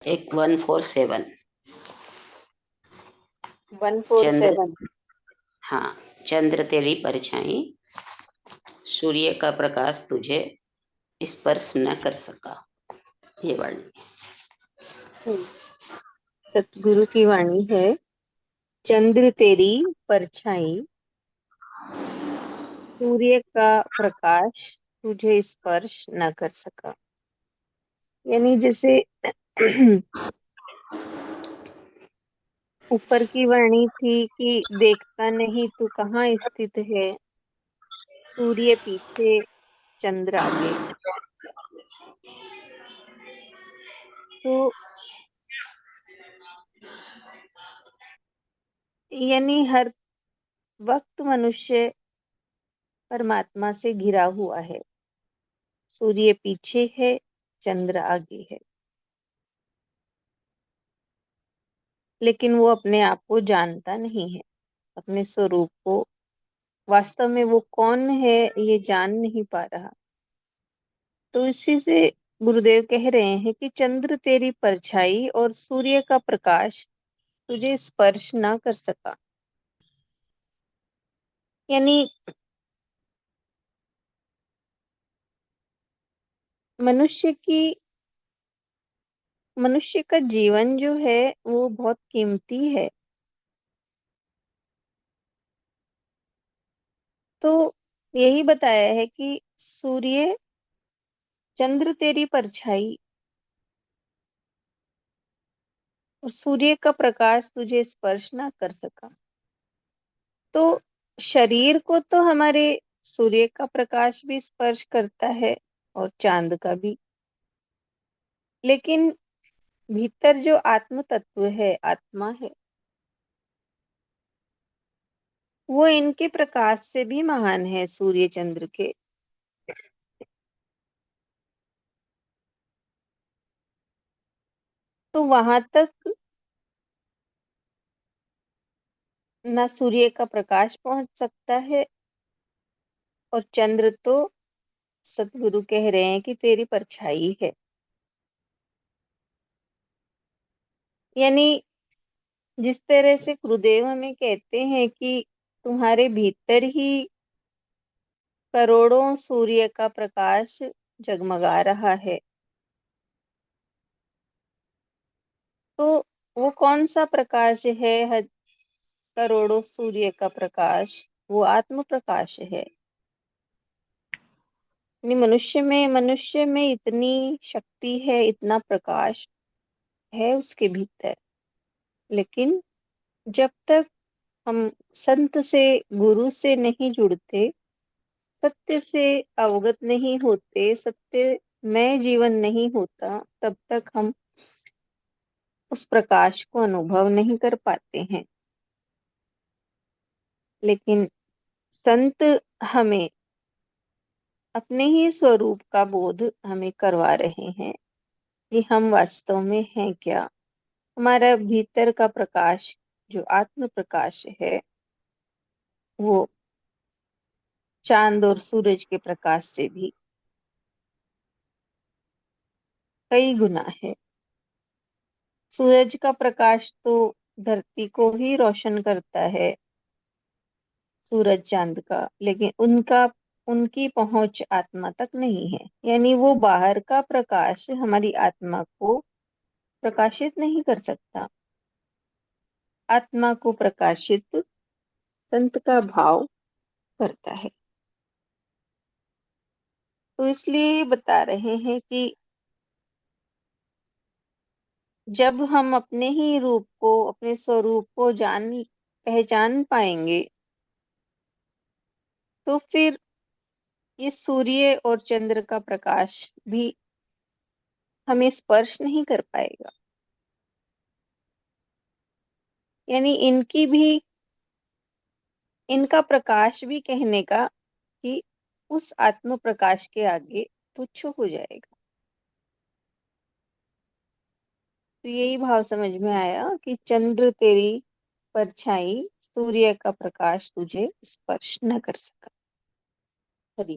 एक 147। चंद्र, 147। हाँ, चंद्र तेरी परछाई, सूर्य का प्रकाश तुझे स्पर्श न कर सका। ये वाणी। सतगुरु की वाणी है। चंद्र तेरी परछाई, सूर्य का प्रकाश तुझे स्पर्श न कर सका। यानी जैसे ऊपर की वाणी थी कि देखता नहीं तू कहाँ स्थित है, सूर्य पीछे चंद्र आगे। तो यानी हर वक्त मनुष्य परमात्मा से घिरा हुआ है। सूर्य पीछे है, चंद्र आगे है, लेकिन वो अपने आप को जानता नहीं है, अपने स्वरूप को। वास्तव में वो कौन है ये जान नहीं पा रहा। तो इसी से गुरुदेव कह रहे हैं कि चंद्र तेरी परछाई और सूर्य का प्रकाश तुझे स्पर्श ना कर सका। यानी मनुष्य की मनुष्य का जीवन जो है वो बहुत कीमती है। तो यही बताया है कि सूर्य, चंद्र तेरी परछाई और सूर्य का प्रकाश तुझे स्पर्श ना कर सका। तो शरीर को तो हमारे सूर्य का प्रकाश भी स्पर्श करता है और चांद का भी, लेकिन भीतर जो आत्म तत्व है, आत्मा है, वो इनके प्रकाश से भी महान है, सूर्य चंद्र के। तो वहां तक ना सूर्य का प्रकाश पहुंच सकता है, और चंद्र तो सतगुरु कह रहे हैं कि तेरी परछाई है। यानी जिस तरह से गुरुदेव हमें कहते हैं कि तुम्हारे भीतर ही करोड़ों सूर्य का प्रकाश जगमगा रहा है, तो वो कौन सा प्रकाश है? करोड़ों सूर्य का प्रकाश वो आत्म प्रकाश है। यानी मनुष्य में इतनी शक्ति है, इतना प्रकाश है उसके भीतर, लेकिन जब तक हम संत से, गुरु से नहीं जुड़ते, सत्य से अवगत नहीं होते, सत्य में जीवन नहीं होता, तब तक हम उस प्रकाश को अनुभव नहीं कर पाते हैं। लेकिन संत हमें अपने ही स्वरूप का बोध हमें करवा रहे हैं कि हम वास्तव में हैं क्या। हमारा भीतर का प्रकाश जो आत्म प्रकाश है, वो चांद और सूरज के प्रकाश से भी कई गुना है। सूरज का प्रकाश तो धरती को ही रोशन करता है, सूरज चांद का, लेकिन उनकी पहुंच आत्मा तक नहीं है। यानी वो बाहर का प्रकाश हमारी आत्मा को प्रकाशित नहीं कर सकता। आत्मा को प्रकाशित संत का भाव करता है। तो इसलिए बता रहे हैं कि जब हम अपने ही रूप को, अपने स्वरूप को पहचान पाएंगे, तो फिर ये सूर्य और चंद्र का प्रकाश भी हमें स्पर्श नहीं कर पाएगा। यानी इनका प्रकाश भी कहने का कि उस आत्म प्रकाश के आगे तुच्छ हो जाएगा। तो यही भाव समझ में आया कि चंद्र तेरी परछाई, सूर्य का प्रकाश तुझे स्पर्श न कर सका। हरि।